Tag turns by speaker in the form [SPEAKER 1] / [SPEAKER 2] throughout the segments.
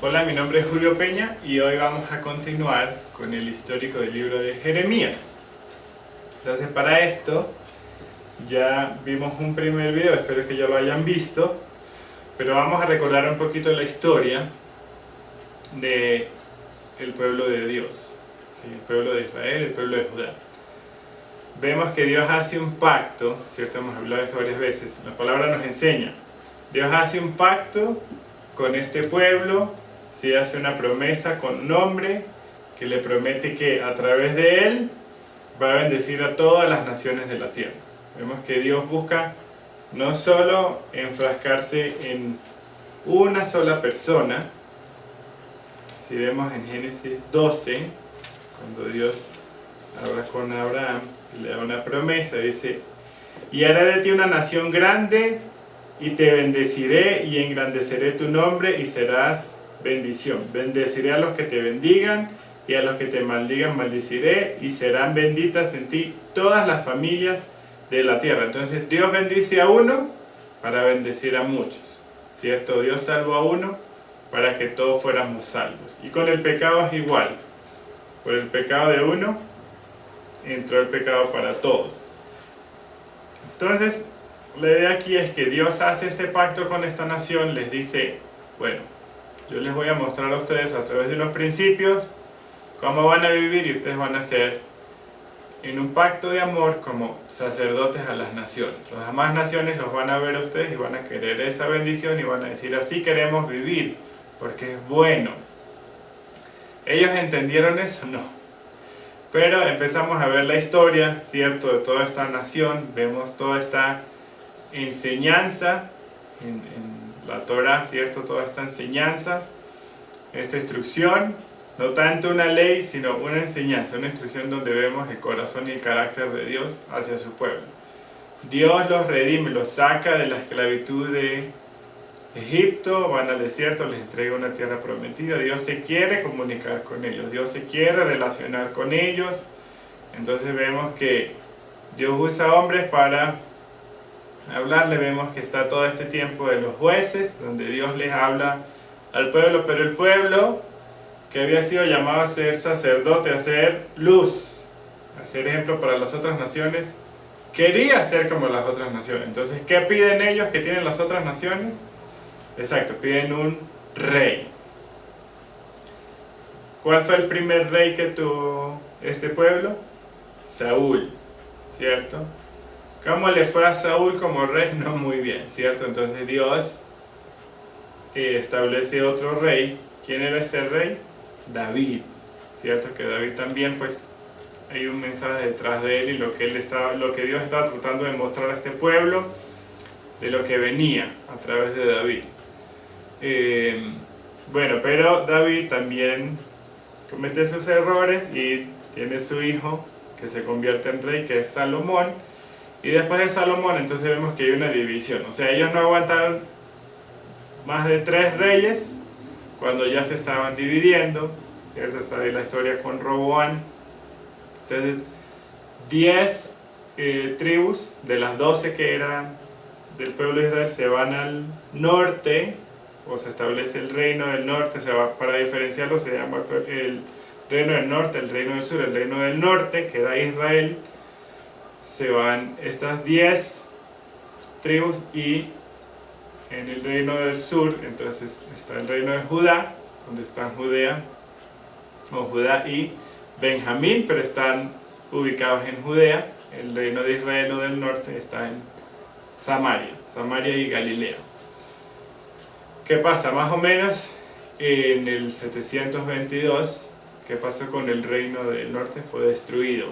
[SPEAKER 1] Hola, mi nombre es Julio Peña y hoy vamos a continuar con el histórico del libro de Jeremías. Entonces, para esto ya vimos un primer video, espero que ya lo hayan visto, pero vamos a recordar un poquito la historia de el pueblo de Dios, ¿sí? El pueblo de Israel, el pueblo de Judá. Vemos que Dios hace un pacto, ¿cierto? Hemos hablado de eso varias veces, la palabra nos enseña. Dios hace un pacto con este pueblo, ¿sí? Hace una promesa con nombre que le promete que a través de él va a bendecir a todas las naciones de la tierra. Vemos que Dios busca no solo enfrascarse en una sola persona. Si vemos en Génesis 12, cuando Dios habla con Abraham y le da una promesa, dice: y haré de ti una nación grande y te bendeciré y engrandeceré tu nombre y serás bendición. Bendeciré a los que te bendigan y a los que te maldigan maldiciré, y serán benditas en ti todas las familias de la tierra. Entonces Dios bendice a uno para bendecir a muchos, ¿cierto? Dios salvó a uno para que todos fuéramos salvos. Y con el pecado es igual. Por el pecado de uno entró el pecado para todos. Entonces, la idea aquí es que Dios hace este pacto con esta nación, les dice: bueno, yo les voy a mostrar a ustedes a través de unos principios cómo van a vivir, y ustedes van a ser en un pacto de amor como sacerdotes a las naciones. Las demás naciones los van a ver a ustedes y van a querer esa bendición y van a decir: así queremos vivir, porque es bueno. ¿Ellos entendieron eso? No. Pero empezamos a ver la historia, ¿cierto?, de toda esta nación. Vemos toda esta enseñanza en la Torah, ¿cierto? Toda esta enseñanza, esta instrucción, no tanto una ley, sino una enseñanza, una instrucción donde vemos el corazón y el carácter de Dios hacia su pueblo. Dios los redime, los saca de la esclavitud de Egipto, van al desierto, les entrega una tierra prometida. Dios se quiere comunicar con ellos, Dios se quiere relacionar con ellos. Entonces vemos que Dios usa hombres para hablarle. Vemos que está todo este tiempo de los jueces, donde Dios les habla al pueblo, pero el pueblo que había sido llamado a ser sacerdote, a ser luz, a ser ejemplo para las otras naciones, quería ser como las otras naciones. Entonces, ¿qué piden ellos que tienen las otras naciones? Exacto, piden un rey. ¿Cuál fue el primer rey que tuvo este pueblo? Saúl, ¿cierto? ¿Cómo le fue a Saúl como rey? No muy bien, ¿cierto? Entonces Dios establece otro rey. ¿Quién era ese rey? David, ¿cierto? Que David también, pues, hay un mensaje detrás de él y lo que Dios estaba tratando de mostrar a este pueblo, de lo que venía a través de David. Bueno, pero David también comete sus errores y tiene su hijo que se convierte en rey, que es Salomón. Y después de Salomón, entonces vemos que hay una división. O sea, ellos no aguantaron más de 3 reyes cuando ya se estaban dividiendo, ¿cierto? Está ahí la historia con Roboam. Entonces, 10 tribus de las 12 que eran del pueblo de Israel se van al norte, o se establece el reino del norte. Para diferenciarlo se llama el reino del norte, el reino del sur. El reino del norte, que era Israel, se van estas 10 tribus, y en el reino del sur entonces está el reino de Judá, donde están Judea y Benjamín, pero están ubicados en Judea. El reino de Israel o del norte está en Samaria y Galilea. ¿Qué pasa? Más o menos en el 722, ¿qué pasó con el reino del norte? Fue destruido,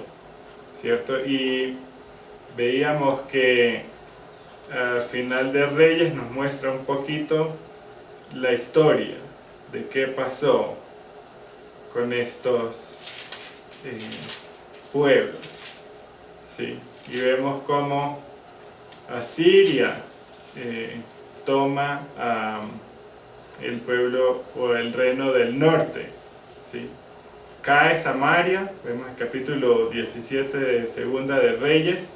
[SPEAKER 1] ¿cierto? Y veíamos que al final de Reyes nos muestra un poquito la historia de qué pasó con estos pueblos, ¿sí? Y vemos cómo Asiria toma el pueblo o el reino del norte, ¿sí? Cae Samaria, vemos el capítulo 17 de Segunda de Reyes,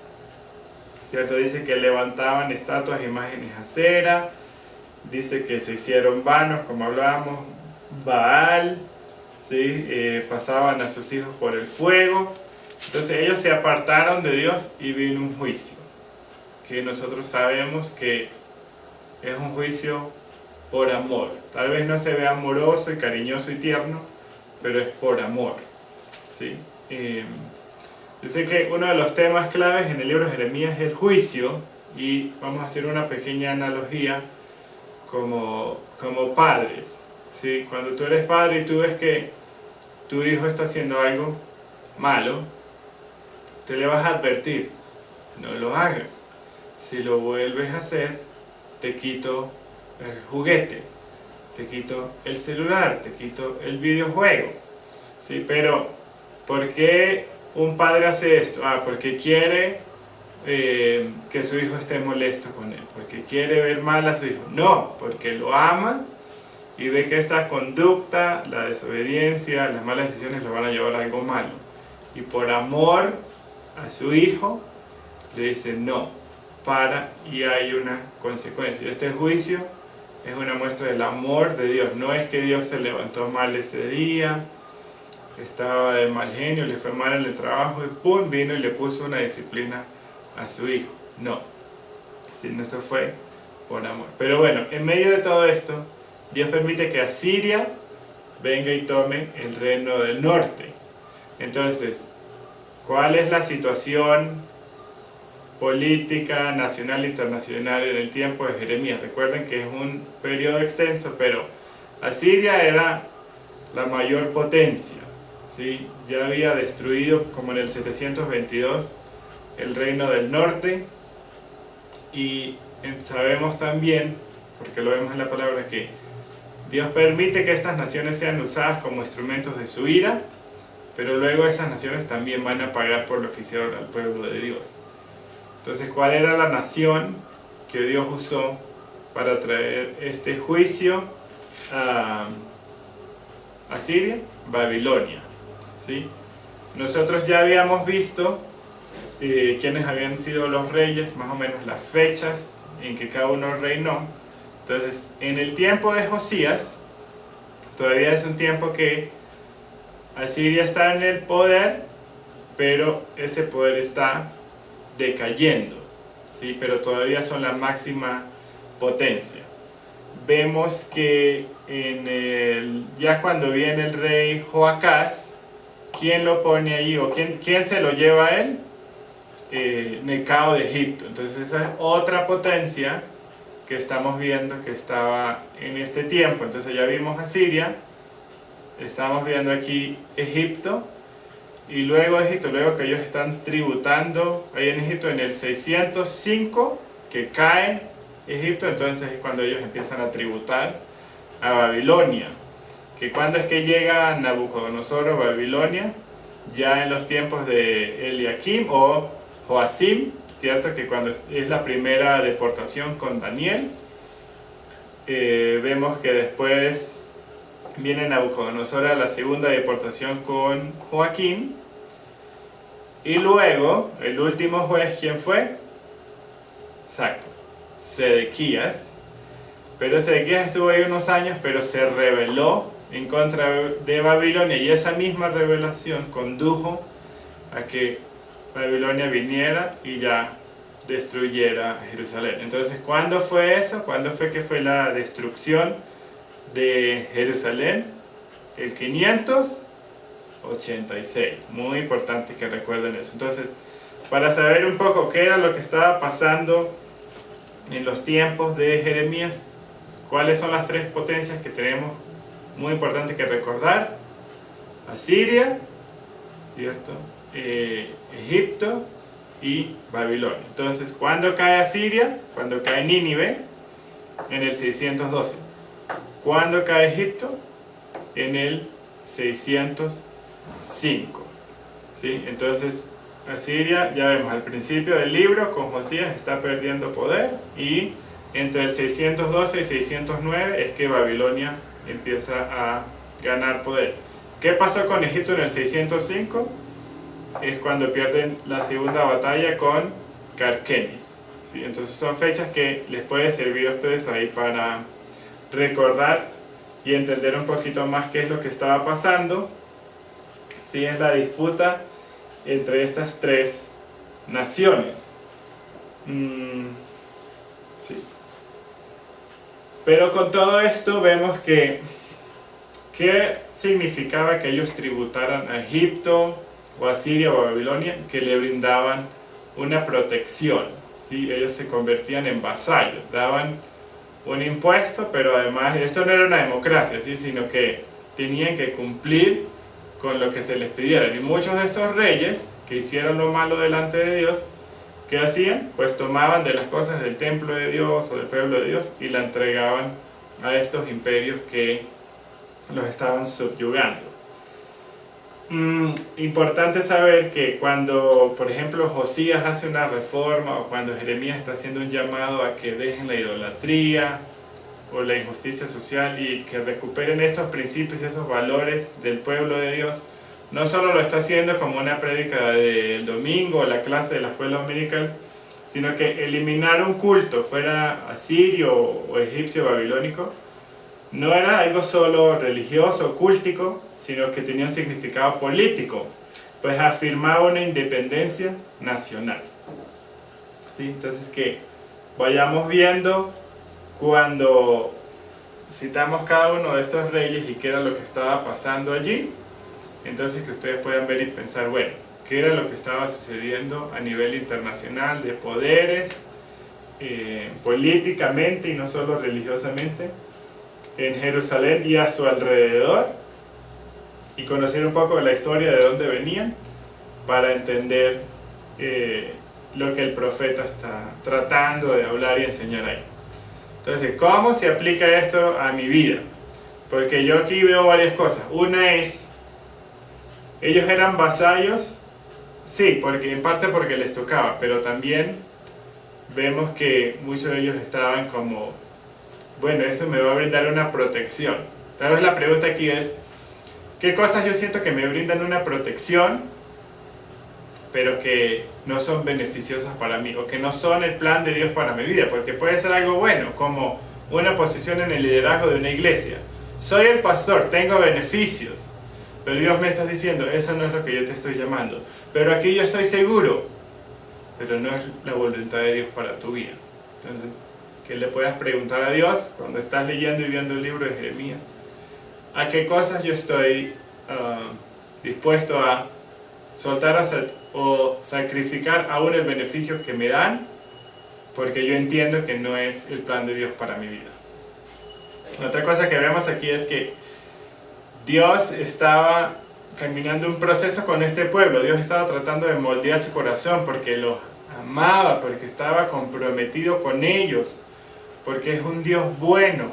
[SPEAKER 1] ¿cierto? Dice que levantaban estatuas, imágenes, acera, dice que se hicieron vanos, como hablábamos, Baal, ¿sí? Pasaban a sus hijos por el fuego. Entonces ellos se apartaron de Dios y vino un juicio, que nosotros sabemos que es un juicio por amor. Tal vez no se ve amoroso y cariñoso y tierno, pero es por amor, ¿sí? Yo sé que uno de los temas claves en el libro de Jeremías es el juicio, y vamos a hacer una pequeña analogía como padres, ¿sí? Cuando tú eres padre y tú ves que tu hijo está haciendo algo malo, te le vas a advertir: no lo hagas. Si lo vuelves a hacer, te quito el juguete, te quito el celular, te quito el videojuego, ¿sí? Pero ¿por qué un padre hace esto? Porque quiere que su hijo esté molesto con él, porque quiere ver mal a su hijo. No, porque lo ama y ve que esta conducta, la desobediencia, las malas decisiones lo van a llevar a algo malo. Y por amor a su hijo le dice no, y hay una consecuencia. Este juicio es una muestra del amor de Dios. No es que Dios se levantó mal ese día, estaba de mal genio, le fue mal en el trabajo y ¡pum!, vino y le puso una disciplina a su hijo. No, sino esto fue por amor. Pero bueno, en medio de todo esto, Dios permite que Asiria venga y tome el reino del norte. Entonces, ¿cuál es la situación política nacional e internacional en el tiempo de Jeremías? Recuerden que es un periodo extenso, pero Asiria era la mayor potencia, ¿sí? Ya había destruido, como en el 722, el reino del norte, y sabemos también, porque lo vemos en la palabra, que Dios permite que estas naciones sean usadas como instrumentos de su ira, pero luego esas naciones también van a pagar por lo que hicieron al pueblo de Dios. Entonces, ¿cuál era la nación que Dios usó para traer este juicio a Siria? Babilonia, ¿sí? Nosotros ya habíamos visto quiénes habían sido los reyes, más o menos las fechas en que cada uno reinó. Entonces, en el tiempo de Josías, todavía es un tiempo que Asiria está en el poder, pero ese poder está decayendo, ¿sí? Pero todavía son la máxima potencia. Vemos que ya cuando viene el rey Joacás, ¿quién lo pone ahí? ¿O quién se lo lleva a él? Necao de Egipto. Entonces esa es otra potencia que estamos viendo que estaba en este tiempo. Entonces ya vimos a Siria, estamos viendo aquí Egipto, y luego que ellos están tributando ahí en Egipto en el 605, que cae Egipto. Entonces es cuando ellos empiezan a tributar a Babilonia. Que cuando es que llega Nabucodonosor a Babilonia, ya en los tiempos de Eliakim o Joacim, ¿cierto? Que cuando es la primera deportación con Daniel, vemos que después viene Nabucodonosor a la segunda deportación con Joaquín, y luego el último juez, ¿quién fue? Exacto, Sedequías. Pero Sedequías estuvo ahí unos años, pero se rebeló en contra de Babilonia, y esa misma rebelación condujo a que Babilonia viniera y ya destruyera Jerusalén. Entonces, ¿cuándo fue eso? ¿Cuándo fue que fue la destrucción de Jerusalén? El 586. Muy importante que recuerden eso. Entonces, para saber un poco qué era lo que estaba pasando en los tiempos de Jeremías, cuáles son las tres potencias que tenemos muy importante que recordar: Asiria, ¿cierto? Egipto y Babilonia. Entonces, ¿cuándo cae Asiria? Cuando cae Nínive, en el 612. ¿Cuándo cae Egipto? En el 605. ¿Sí? Entonces, Asiria, ya vemos al principio del libro, con Josías está perdiendo poder, y entre el 612 y 609 es que Babilonia empieza a ganar poder. ¿Qué pasó con Egipto en el 605? Es cuando pierden la segunda batalla con Carquemis, ¿sí? Entonces son fechas que les puede servir a ustedes ahí para recordar y entender un poquito más qué es lo que estaba pasando. ¿Sí? Es la disputa entre estas tres naciones. Sí. Pero con todo esto vemos que ¿qué significaba que ellos tributaran a Egipto o a Siria o a Babilonia? Que le brindaban una protección, ¿sí? Ellos se convertían en vasallos, daban un impuesto, pero además esto no era una democracia, ¿sí? Sino que tenían que cumplir con lo que se les pidiera. Y muchos de estos reyes que hicieron lo malo delante de Dios, ¿qué hacían? Pues tomaban de las cosas del templo de Dios o del pueblo de Dios y la entregaban a estos imperios que los estaban subyugando. Importante saber que cuando, por ejemplo, Josías hace una reforma o cuando Jeremías está haciendo un llamado a que dejen la idolatría o la injusticia social y que recuperen estos principios y esos valores del pueblo de Dios, no solo lo está haciendo como una prédica del domingo o la clase de la escuela dominical, sino que eliminar un culto, fuera asirio o egipcio o babilónico, no era algo solo religioso o cúltico, sino que tenía un significado político, pues afirmaba una independencia nacional. ¿Sí? Entonces que vayamos viendo cuando citamos cada uno de estos reyes y qué era lo que estaba pasando allí, entonces que ustedes puedan ver y pensar, bueno, qué era lo que estaba sucediendo a nivel internacional de poderes, políticamente y no solo religiosamente, en Jerusalén y a su alrededor, y conocer un poco de la historia de dónde venían para entender lo que el profeta está tratando de hablar y enseñar ahí. Entonces, ¿cómo se aplica esto a mi vida? Porque yo aquí veo varias cosas. Una es, ellos eran vasallos, sí, porque en parte porque les tocaba, pero también vemos que muchos de ellos estaban como, bueno, eso me va a brindar una protección. Tal vez la pregunta aquí es, ¿qué cosas yo siento que me brindan una protección, pero que no son beneficiosas para mí, o que no son el plan de Dios para mi vida? Porque puede ser algo bueno, como una posición en el liderazgo de una iglesia. Soy el pastor, tengo beneficios, pero Dios me está diciendo, eso no es lo que yo te estoy llamando. Pero aquí yo estoy seguro, pero no es la voluntad de Dios para tu vida. Entonces, que le puedas preguntar a Dios cuando estás leyendo y viendo el libro de Jeremías, ¿a qué cosas yo estoy dispuesto a soltar o sacrificar aún el beneficio que me dan? Porque yo entiendo que no es el plan de Dios para mi vida. Otra cosa que vemos aquí es que Dios estaba caminando un proceso con este pueblo. Dios estaba tratando de moldear su corazón porque los amaba, porque estaba comprometido con ellos, porque es un Dios bueno,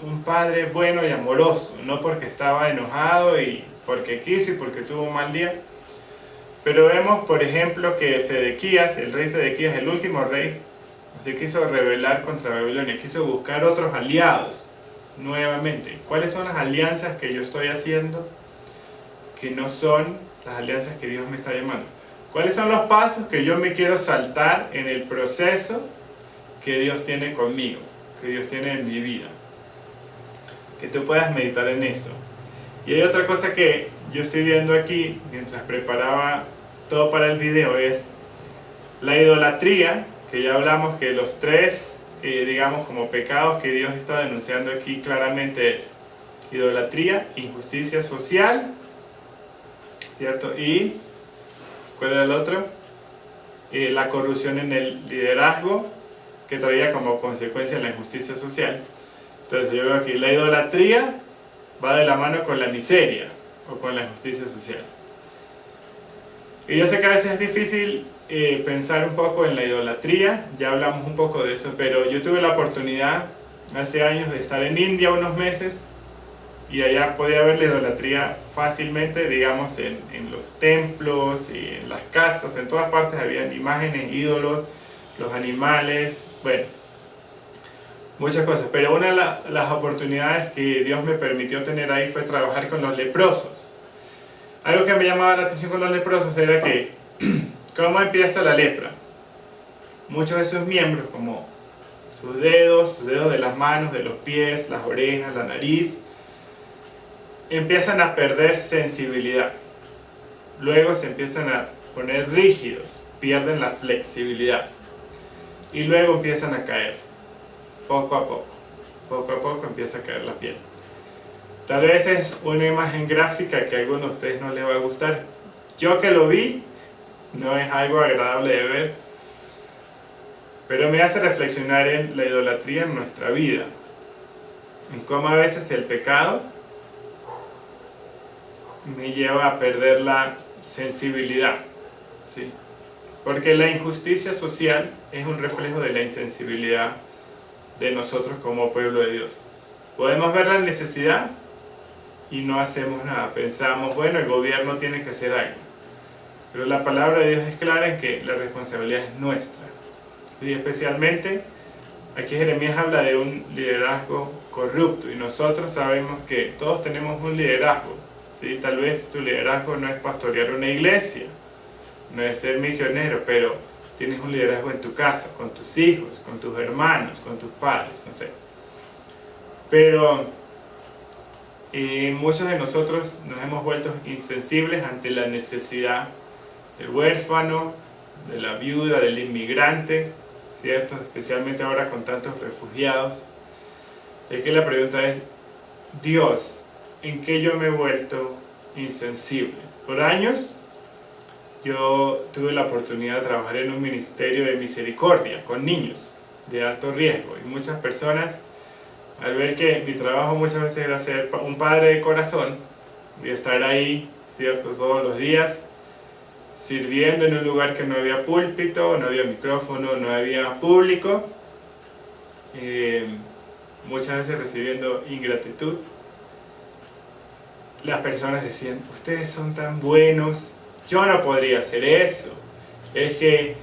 [SPEAKER 1] un Padre bueno y amoroso, no porque estaba enojado y porque quiso y porque tuvo un mal día. Pero vemos, por ejemplo, que Sedequías, el rey Sedequías, el último rey, se quiso rebelar contra Babilonia, quiso buscar otros aliados nuevamente. ¿Cuáles son las alianzas que yo estoy haciendo que no son las alianzas que Dios me está llamando? ¿Cuáles son los pasos que yo me quiero saltar en el proceso que Dios tiene conmigo, que Dios tiene en mi vida? Que tú puedas meditar en eso. Y hay otra cosa que yo estoy viendo aquí mientras preparaba todo para el video, es la idolatría, que ya hablamos que los tres, digamos, como pecados que Dios está denunciando aquí claramente es idolatría, injusticia social, ¿cierto? Y, ¿cuál era el otro? La corrupción en el liderazgo, que traía como consecuencia la injusticia social. Entonces yo veo aquí, la idolatría va de la mano con la miseria o con la injusticia social. Y yo sé que a veces es difícil pensar un poco en la idolatría, ya hablamos un poco de eso, pero yo tuve la oportunidad hace años de estar en India unos meses y allá podía ver la idolatría fácilmente, digamos, en los templos y en las casas, en todas partes habían imágenes, ídolos, los animales, bueno, muchas cosas. Pero una de las oportunidades que Dios me permitió tener ahí fue trabajar con los leprosos. Algo que me llamaba la atención con los leprosos era que, ¿cómo empieza la lepra? muchos de sus miembros, como sus dedos de las manos, de los pies, las orejas, la nariz, empiezan a perder sensibilidad. Luego se empiezan a poner rígidos, pierden la flexibilidad. Y luego empiezan a caer, poco a poco. Poco a poco empieza a caer la piel. Tal vez es una imagen gráfica que a algunos de ustedes no les va a gustar. Yo que lo vi, no es algo agradable de ver, pero me hace reflexionar en la idolatría en nuestra vida, en cómo a veces el pecado me lleva a perder la sensibilidad, ¿sí? Porque la injusticia social es un reflejo de la insensibilidad de nosotros como pueblo de Dios. Podemos ver la necesidad y no hacemos nada. Pensamos, bueno, el gobierno tiene que hacer algo. Pero la palabra de Dios es clara en que la responsabilidad es nuestra. ¿Sí? Especialmente, aquí Jeremías habla de un liderazgo corrupto y nosotros sabemos que todos tenemos un liderazgo. ¿Sí? Tal vez tu liderazgo no es pastorear una iglesia, no es ser misionero, pero tienes un liderazgo en tu casa, con tus hijos, con tus hermanos, con tus padres, no sé. Pero muchos de nosotros nos hemos vuelto insensibles ante la necesidad del huérfano, de la viuda, del inmigrante, ¿cierto? Especialmente ahora con tantos refugiados. Es que la pregunta es, Dios, ¿en qué yo me he vuelto insensible? Por años yo tuve la oportunidad de trabajar en un ministerio de misericordia con niños de alto riesgo y muchas personas, al ver que mi trabajo muchas veces era ser un padre de corazón y estar ahí, ¿cierto?, todos los días sirviendo en un lugar que no había púlpito, no había micrófono, no había público, muchas veces recibiendo ingratitud. Las personas decían, ustedes son tan buenos, yo no podría hacer eso, es que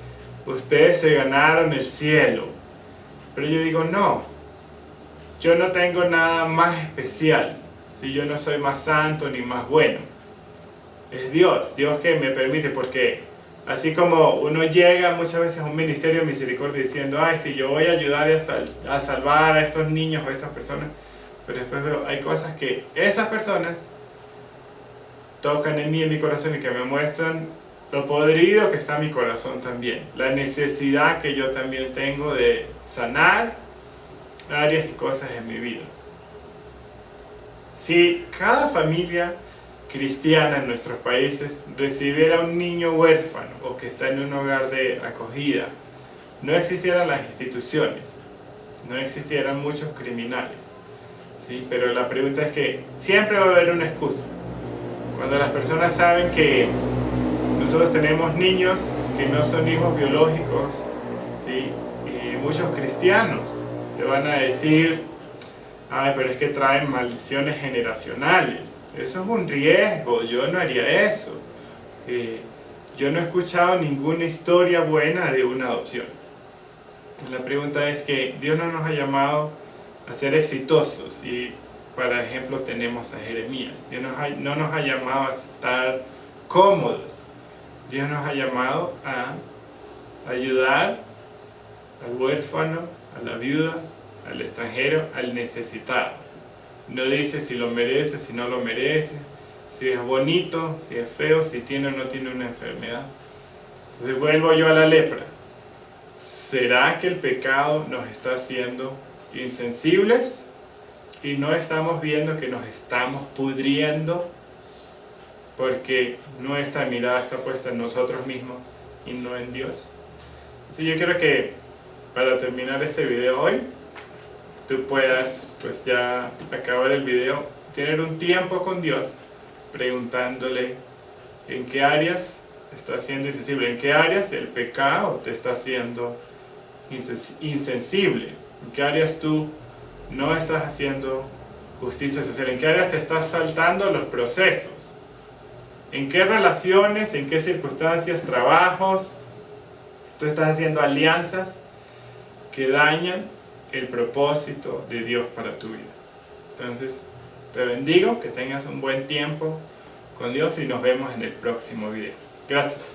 [SPEAKER 1] ustedes se ganaron el cielo. Pero yo digo, no, yo no tengo nada más especial, ¿sí? Yo no soy más santo ni más bueno. Es Dios que me permite, porque así como uno llega muchas veces a un ministerio de misericordia diciendo, ay, si yo voy a ayudar a salvar a estos niños o a estas personas, pero después veo, hay cosas que esas personas tocan en mí, en mi corazón, y que me muestran lo podrido que está mi corazón también, la necesidad que yo también tengo de sanar áreas y cosas en mi vida. Si cada familia cristiana en nuestros países recibiera un niño huérfano o que está en un hogar de acogida, no existieran las instituciones, no existieran muchos criminales, ¿sí? Pero la pregunta es que siempre va a haber una excusa. Cuando las personas saben que nosotros tenemos niños que no son hijos biológicos, ¿sí? Y muchos cristianos te van a decir, ay, pero es que traen maldiciones generacionales. Eso es un riesgo, yo no haría eso. Yo no he escuchado ninguna historia buena de una adopción. La pregunta es que Dios no nos ha llamado a ser exitosos y, por ejemplo, tenemos a Jeremías. Dios no nos ha llamado a estar cómodos. Dios nos ha llamado a ayudar al huérfano, a la viuda, al extranjero, al necesitado. No dice si lo merece, si no lo merece, si es bonito, si es feo, si tiene o no tiene una enfermedad. Entonces vuelvo yo a la lepra. ¿Será que el pecado nos está haciendo insensibles y no estamos viendo que nos estamos pudriendo porque nuestra mirada está puesta en nosotros mismos y no en Dios? Entonces yo quiero que para terminar este video hoy, tú puedas pues ya acabar el video, tener un tiempo con Dios preguntándole en qué áreas estás siendo insensible, en qué áreas el pecado te está haciendo insensible, en qué áreas tú no estás haciendo justicia social, en qué áreas te estás saltando los procesos, en qué relaciones, en qué circunstancias, trabajos, tú estás haciendo alianzas que dañan el propósito de Dios para tu vida. Entonces, te bendigo, que tengas un buen tiempo con Dios y nos vemos en el próximo video. Gracias.